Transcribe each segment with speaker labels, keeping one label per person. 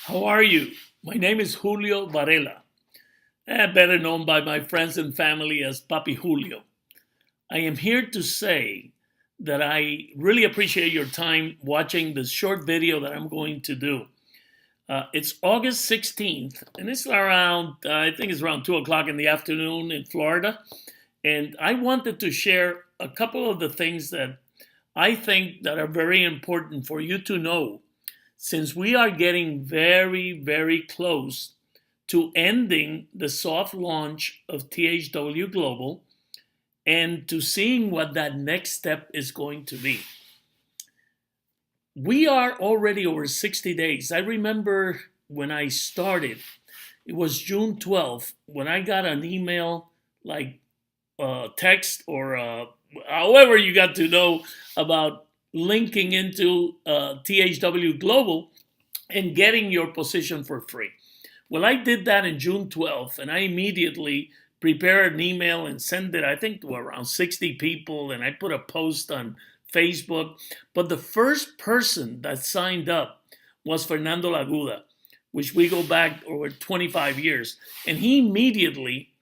Speaker 1: How are you? My name is Julio Varela, better known by my friends and family as papijulio. I am here to say that I really appreciate your time watching this short video that I'm going to do. It's August 16th, and it's around, I think it's around 2 o'clock in the afternoon in Florida. And I wanted to share a couple of the things that I think that are very important for you to know, since we are getting very, very close to ending the soft launch of THW Global and to seeing what that next step is going to be. We are already over 60 days. I remember when I started, it was June 12th, when I got an email, like text or however you got to know about linking into THW Global and getting your position for free. Well, I did that in June 12th, and I immediately prepared an email and sent it, I think, to around 60 people, and I put a post on Facebook. But the first person that signed up was Fernando Laguda, which we go back over 25 years. And he immediately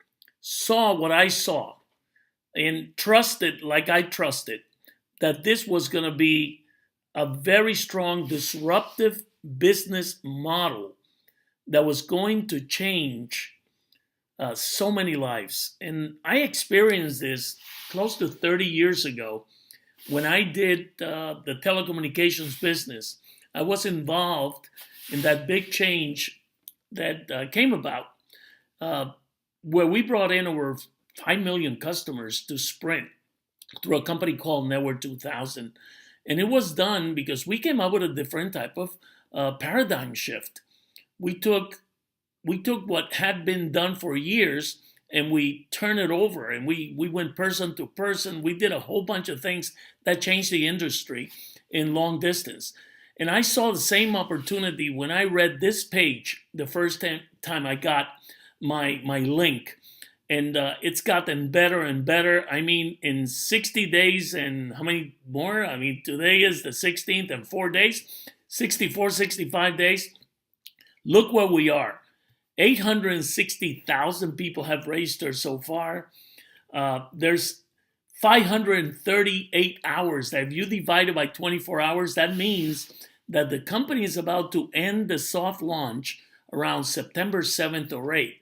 Speaker 1: saw what I saw and trusted, like I trusted, that this was going to be a very strong disruptive business model that was going to change so many lives. And I experienced this close to 30 years ago when I did the telecommunications business. I was involved in that big change that came about where we brought in over 5 million customers to Sprint through a company called Network 2000. And it was done because we came up with a different type of paradigm shift. We took what had been done for years and we turned it over, and we went person to person. We did a whole bunch of things that changed the industry in long distance. And I saw the same opportunity when I read this page the first time I got my link. And it's gotten better and better. I mean, in 60 days and how many more? I mean, today is the 16th and 4 days, 64, 65 days. Look where we are. 860,000 people have registered so far. There's 538 hours. That if you divide it by 24 hours, that means that the company is about to end the soft launch around September 7th or 8th.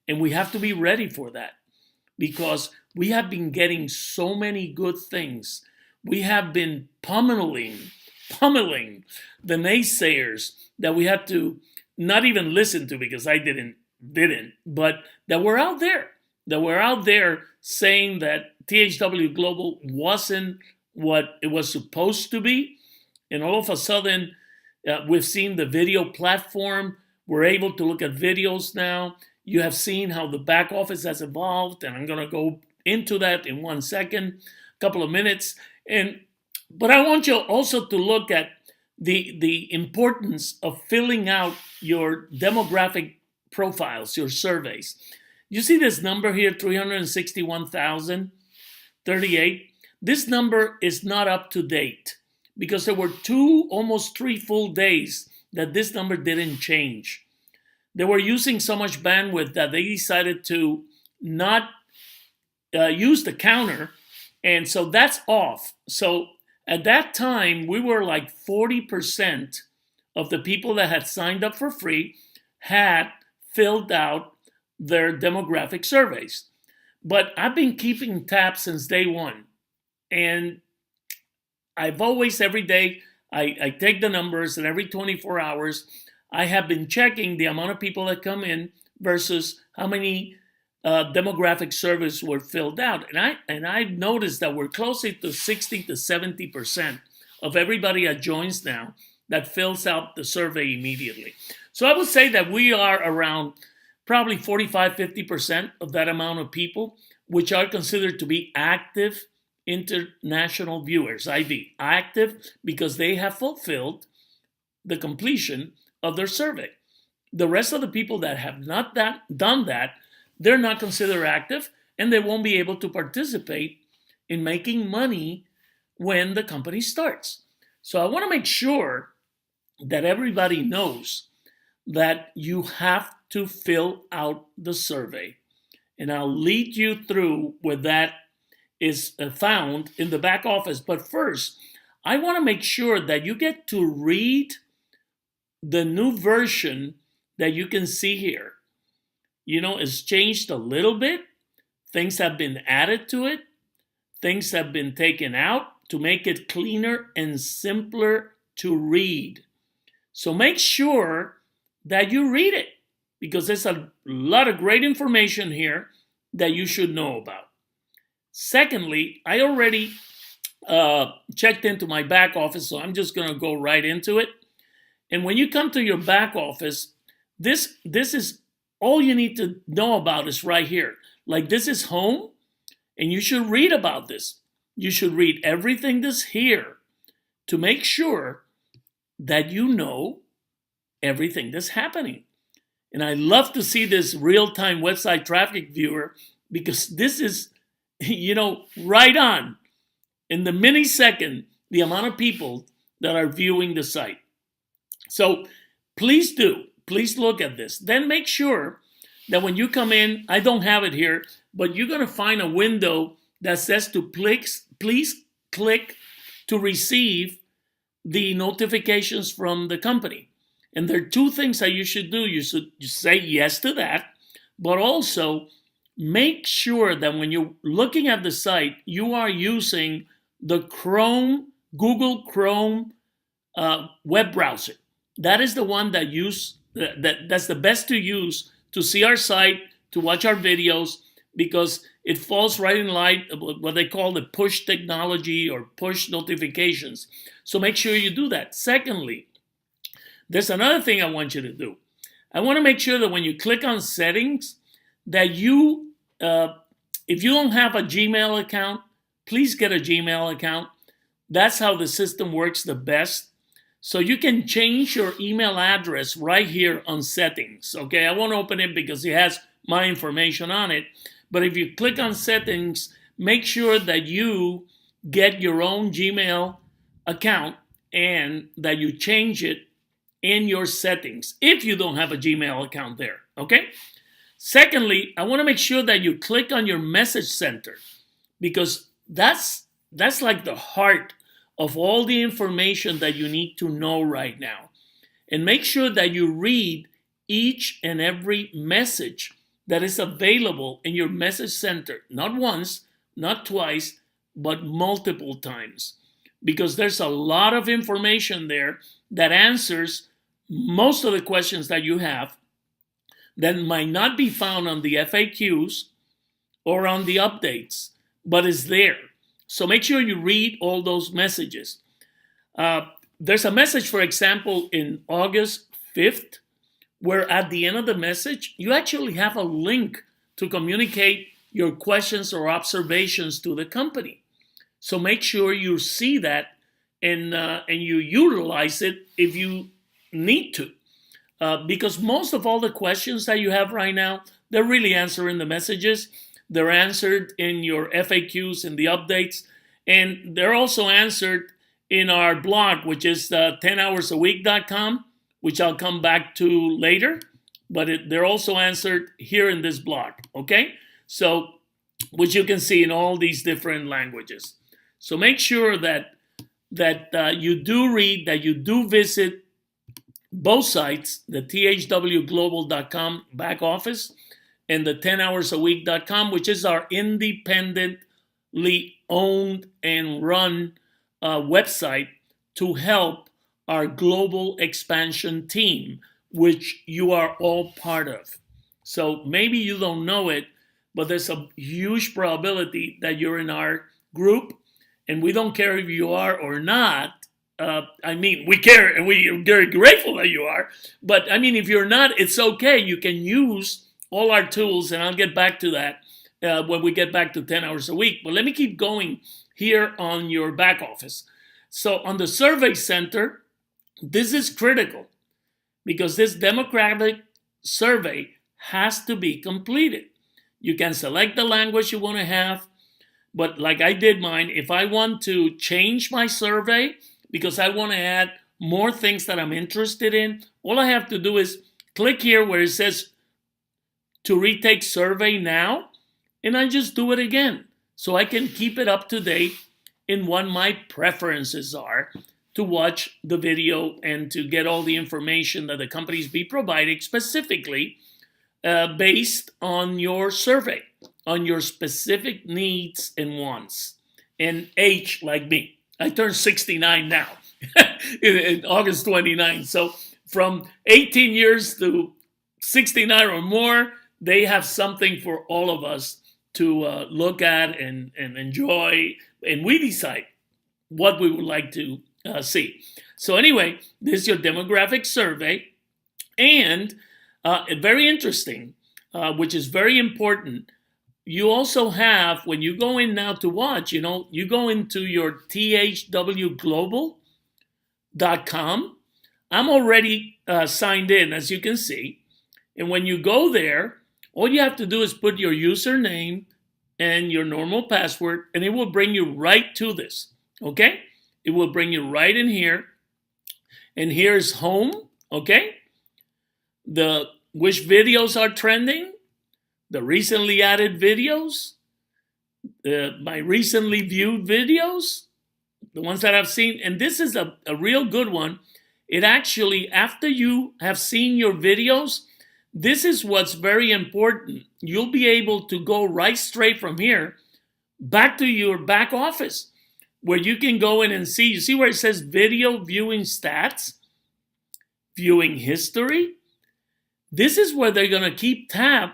Speaker 1: And we have to be ready for that because we have been getting so many good things. We have been pummeling the naysayers that we had to not even listen to because I didn't, but that were out there saying that THW Global wasn't what it was supposed to be. And all of a sudden, we've seen the video platform. We're able to look at videos now. You have seen how the back office has evolved, and I'm going to go into that in 1 second, a couple of minutes. But I want you also to look at the importance of filling out your demographic profiles, your surveys. You see this number here, 361,038. This number is not up to date because there were almost 3 full days that this number didn't change. They were using so much bandwidth that they decided to not use the counter, and so that's off. So at that time, we were like 40% of the people that had signed up for free had filled out their demographic surveys. But I've been keeping tabs since day one, and I've always, every day, I take the numbers, and every 24 hours, I have been checking the amount of people that come in versus how many demographic surveys were filled out. And I've noticed that we're closer to 60 to 70% of everybody that joins now that fills out the survey immediately. So I would say that we are around probably 45, 50% of that amount of people, which are considered to be active international viewers, IB. Active because they have fulfilled the completion of their survey. The rest of the people that have not done that, they're not considered active, and they won't be able to participate in making money when the company starts. So I want to make sure that everybody knows that you have to fill out the survey. And I'll lead you through where that is found in the back office. But first, I want to make sure that you get to read the new version that you can see here. You know, it's changed a little bit. Things have been added to it. Things have been taken out to make it cleaner and simpler to read. So make sure that you read it, because there's a lot of great information here that you should know about. Secondly, I already checked into my back office, so I'm just going to go right into it. And when you come to your back office, this is all you need to know about is right here. Like, this is home, and you should read about this. You should read everything that's here to make sure that you know everything that's happening. And I love to see this real-time website traffic viewer, because this is, you know, right on. In the millisecond, the amount of people that are viewing the site. So please look at this. Then make sure that when you come in, I don't have it here, but you're going to find a window that says to please click to receive the notifications from the company. And there are two things that you should do. You should say yes to that, but also make sure that when you're looking at the site, you are using the Google Chrome web browser. That is the one that's the best to use to see our site, to watch our videos, because it falls right in line with what they call the push technology or push notifications. So make sure you do that. Secondly, there's another thing I want you to do. I want to make sure that when you click on settings, that you, if you don't have a Gmail account, please get a Gmail account. That's how the system works the best. So you can change your email address right here on settings. Okay, I won't open it because it has my information on it. But if you click on settings, make sure that you get your own Gmail account and that you change it in your settings if you don't have a Gmail account there. Okay. Secondly, I want to make sure that you click on your message center, because that's like the heart of all the information that you need to know right now. And make sure that you read each and every message that is available in your message center, not once, not twice, but multiple times, because there's a lot of information there that answers most of the questions that you have that might not be found on the FAQs or on the updates, but is there. So make sure you read all those messages. There's a message, for example, in August 5th, where at the end of the message, you actually have a link to communicate your questions or observations to the company. So make sure you see that and you utilize it if you need to. Because most of all the questions that you have right now, they're really answered in the messages. They're answered in your FAQs and the updates. And they're also answered in our blog, which is 10hoursAweek.com, which I'll come back to later. But they're also answered here in this blog, okay? So, which you can see in all these different languages. So make sure that you do read, that you do visit both sites, the THWGlobal.com back office and the 10hoursAweek.com, which is our independently owned and run website to help our global expansion team, which you are all part of. So maybe you don't know it, but there's a huge probability that you're in our group, and we don't care if you are or not. I mean, we care and we're very grateful that you are. But I mean, if you're not, it's okay. You can use all our tools, and I'll get back to that when we get back to 10 hours a week. But let me keep going here on your back office. So on the survey center, this is critical because this demographic survey has to be completed. You can select the language you want to have, but like I did mine, if I want to change my survey because I want to add more things that I'm interested in, all I have to do is click here where it says to retake survey now, and I just do it again. So I can keep it up to date in what my preferences are to watch the video and to get all the information that the companies be providing specifically based on your survey, on your specific needs and wants, and age like me. I turned 69 now, in August 29. So from 18 years to 69 or more, they have something for all of us to look at and enjoy, and we decide what we would like to see. So anyway, this is your demographic survey, and very interesting, which is very important. You also have, when you go in now to watch, you go into your THWGlobal.com. I'm already signed in, as you can see. And when you go there, all you have to do is put your username and your normal password, and it will bring you right to this, okay? It will bring you right in here. And here's home, okay? Which videos are trending, the recently added videos, my recently viewed videos, the ones that I've seen. And this is a real good one. It actually, after you have seen your videos, this is what's very important. You'll be able to go right straight from here back to your back office, where you can go in and see. You see where it says video viewing stats, viewing history? This is where they're going to keep tab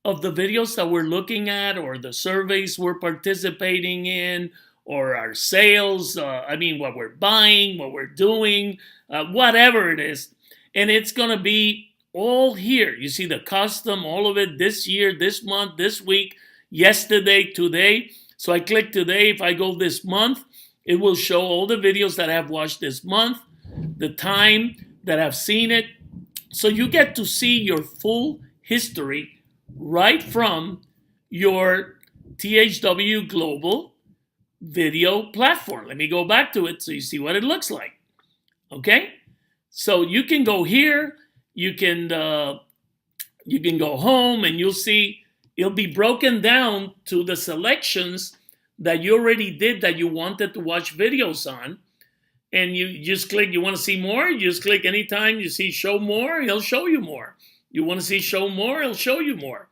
Speaker 1: of the videos that we're looking at, or the surveys we're participating in, or our sales, what we're buying, what we're doing, whatever it is. And it's going to be all here. You see the custom, all of it, this year, this month, this week, yesterday, today. So I click today. If I go this month, it will show all the videos that I've watched this month, the time that I've seen it. So you get to see your full history right from your THW Global video platform. Let me go back to it so you see what it looks like. Okay? So you can go here, you can go home, and you'll see it'll be broken down to the selections that you already did that you wanted to watch videos on. And you just click, you want to see more, you just click anytime you see show more, he'll show you more. You want to see show more, he'll show you more.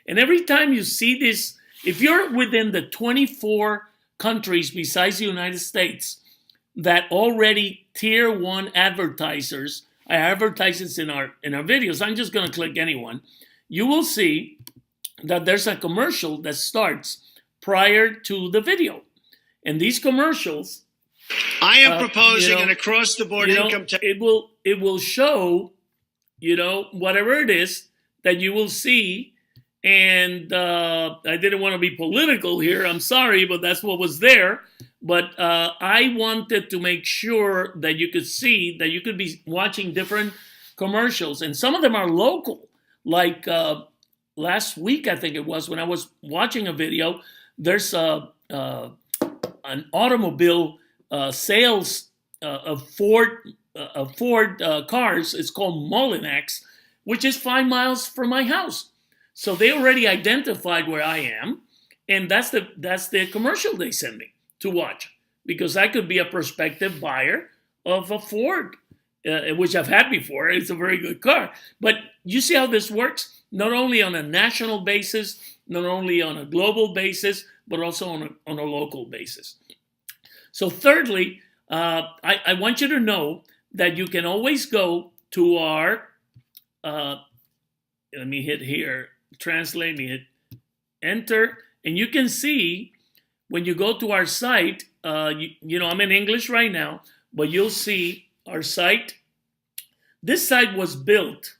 Speaker 1: And every time you see this, if you're within the 24 countries besides the United States that already tier 1 advertisers are advertisers in our videos, I'm just going to click anyone. You will see that there's a commercial that starts prior to the video. And these commercials,
Speaker 2: I am proposing an across-the-board income tax.
Speaker 1: It will show, whatever it is that you will see. And I didn't want to be political here. I'm sorry, but that's what was there. But I wanted to make sure that you could see that you could be watching different commercials. And some of them are local. Like last week, I think it was, when I was watching a video, there's an automobile sales of Ford cars. It's called Mullinax, which is 5 miles from my house. So they already identified where I am, and that's the commercial they send me to watch, because I could be a prospective buyer of a Ford, which I've had before. It's a very good car. But you see how this works? Not only on a national basis, not only on a global basis, but also on a local basis. So thirdly, I want you to know that you can always go to our, let me hit here, translate, me hit enter, and you can see when you go to our site, I'm in English right now, but you'll see our site. This site was built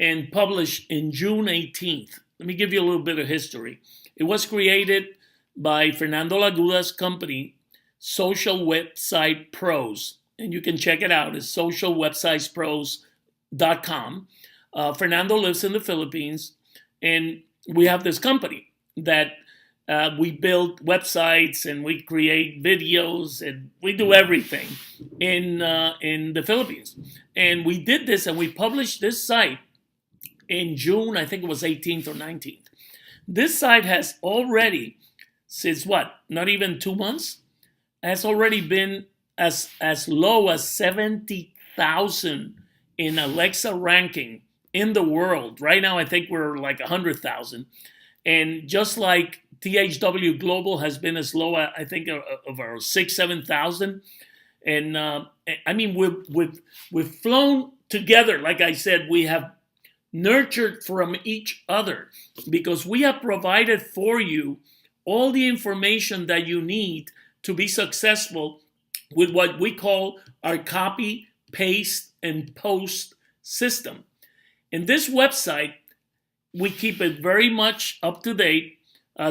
Speaker 1: and published in June 18th. Let me give you a little bit of history. It was created by Fernando Laguda's company, Social Website Pros, and you can check it out. It's socialwebsitespros.com. Fernando lives in the Philippines, and we have this company that we build websites and we create videos and we do everything in the Philippines. And we did this and we published this site in June, I think it was 18th or 19th. This site has already, since what, not even 2 months, has already been as low as 70,000 in Alexa ranking in the world. Right now, I think we're like 100,000. And just like THW Global has been as low, I think, of our 6,000-7,000. And I mean, we've flown together. Like I said, we have nurtured from each other because we have provided for you all the information that you need to be successful with what we call our copy, paste, and post system. In this website, we keep it very much up to date.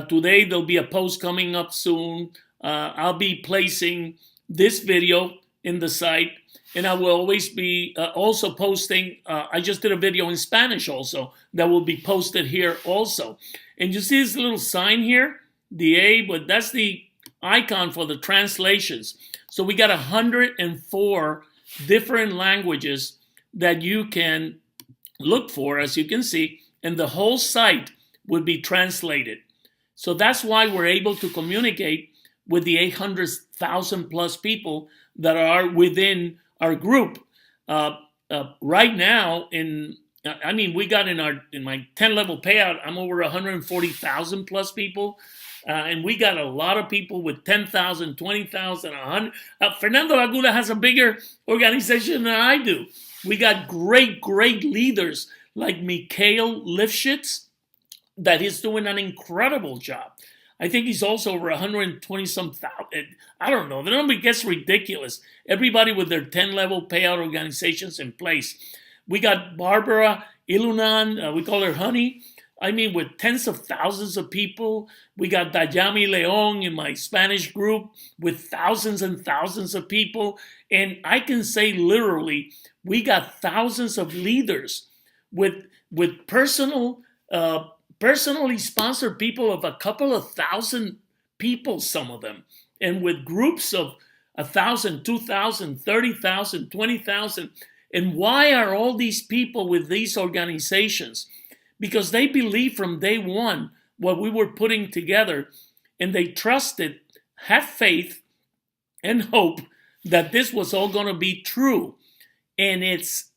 Speaker 1: Today, there'll be a post coming up soon. I'll be placing this video in the site, and I will always be also posting. I just did a video in Spanish also that will be posted here also. And you see this little sign here, the A, but that's the icon for the translations. So we got 104 different languages that you can look for, as you can see, and the whole site would be translated. So that's why we're able to communicate with the 800,000 plus people that are within our group. Right now, we got in my 10 level payout, I'm over 140,000 plus people. And we got a lot of people with 10,000, 20,000, 100. Fernando Laguna has a bigger organization than I do. We got great leaders like Mikhail Lifshitz, that he's doing an incredible job. I think he's also over 120 some thousand. I don't know. The number gets ridiculous. Everybody with their 10 level payout organizations in place. We got Barbara Ilunan, we call her Honey. I mean, with tens of thousands of people. We got Dayami Leon in my Spanish group with thousands and thousands of people. And I can say literally, we got thousands of leaders with personally sponsored people of a couple of thousand people, some of them, and with groups of 1,000, 2,000, 30,000, 20,000. And why are all these people with these organizations? Because they believed from day one what we were putting together, and they trusted, had faith, and hope that this was all going to be true. And it's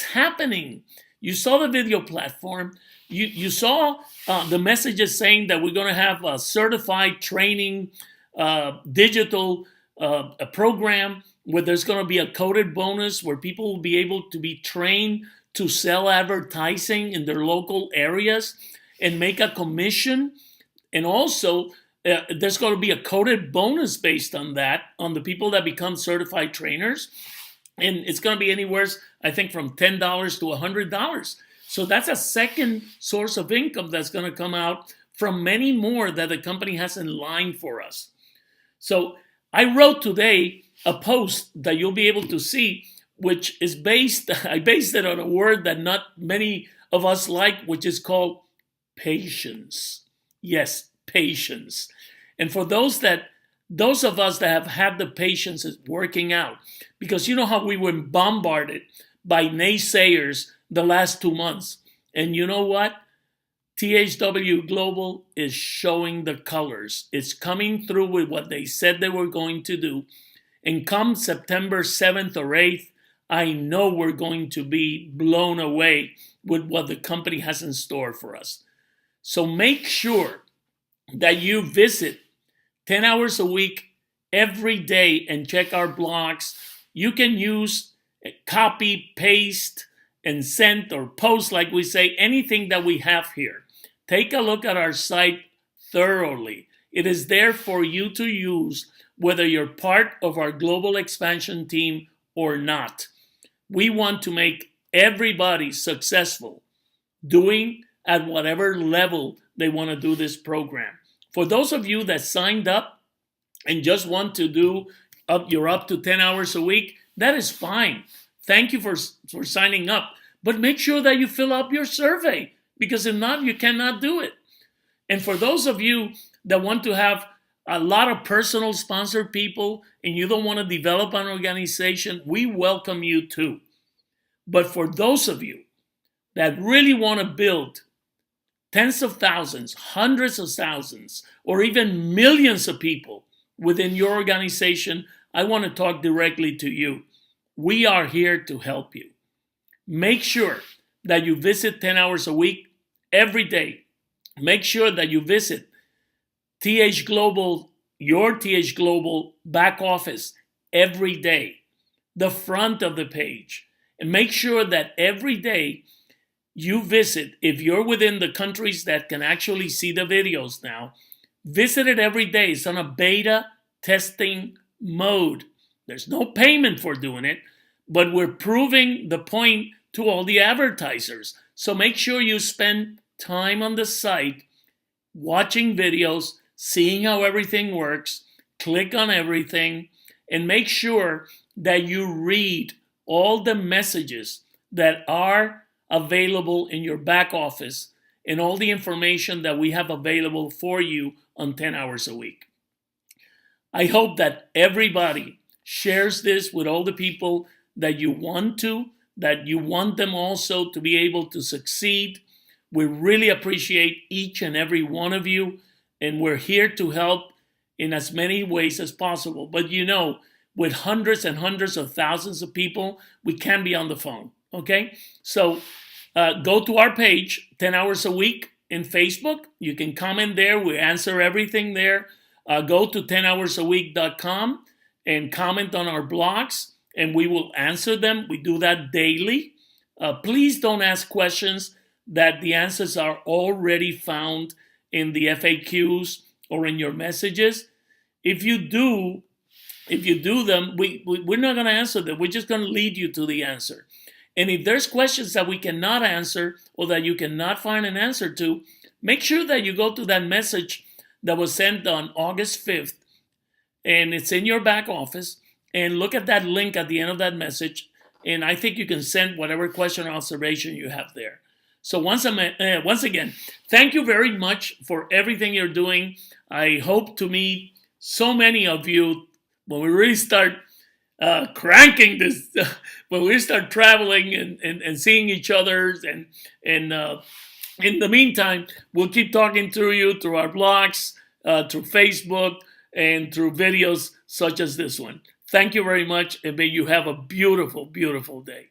Speaker 1: happening. You saw the video platform. You saw the messages saying that we're going to have a certified training, digital a program where there's going to be a coded bonus where people will be able to be trained to sell advertising in their local areas and make a commission. And also, there's going to be a coded bonus based on that, on the people that become certified trainers. And it's going to be anywhere, I think, from $10 to $100. So that's a second source of income that's going to come out from many more that the company has in line for us. So I wrote today a post that you'll be able to see, which is I based it on a word that not many of us like, which is called patience. Yes, patience. And for those of us that have had the patience is working out, because you know how we were bombarded by naysayers the last 2 months. And you know what? THW Global is showing the colors. It's coming through with what they said they were going to do. And come September 7th or 8th, I know we're going to be blown away with what the company has in store for us. So make sure that you visit 10 hours a week every day and check our blogs. You can use copy, paste, and send or post, like we say, anything that we have here. Take a look at our site thoroughly. It is there for you to use, whether you're part of our global expansion team or not. We want to make everybody successful doing at whatever level they want to do this program. For those of you that signed up and just want to do you're up to 10 hours a week, that is fine. Thank you for signing up. But make sure that you fill up your survey, because if not, you cannot do it. And for those of you that want to have a lot of personal sponsored people and you don't want to develop an organization, we welcome you too. But for those of you that really want to build tens of thousands, hundreds of thousands, or even millions of people within your organization, I want to talk directly to you. We are here to help you. Make sure that you visit 10 hours a week every day. Make sure that you visit TH Global, your TH Global back office every day, the front of the page. And make sure that every day you visit, if you're within the countries that can actually see the videos now, visit it every day. It's on a beta testing mode. There's no payment for doing it, but we're proving the point to all the advertisers. So make sure you spend time on the site watching videos, seeing how everything works, click on everything, and make sure that you read all the messages that are available in your back office and all the information that we have available for you on 10 hours a week. I hope that everybody shares this with all the people that you want them also to be able to succeed. We really appreciate each and every one of you, and we're here to help in as many ways as possible. But with hundreds and hundreds of thousands of people, we can't be on the phone, okay? So go to our page, 10 hours a week in Facebook. You can comment there. We answer everything there. Go to 10hoursAweek.com and comment on our blogs, and we will answer them. We do that daily. Please don't ask questions that the answers are already found in the FAQs or in your messages. If you do them, we're not going to answer them. We're just going to lead you to the answer. And if there's questions that we cannot answer or that you cannot find an answer to, make sure that you go to that message that was sent on August 5th, and it's in your back office, and look at that link at the end of that message, and I think you can send whatever question or observation you have there. So once again, thank you very much for everything you're doing. I hope to meet so many of you when we really start cranking this, when we start traveling and seeing each other. And in the meantime, we'll keep talking to you through our blogs, through Facebook, and through videos such as this one. Thank you very much, and may you have a beautiful, beautiful day.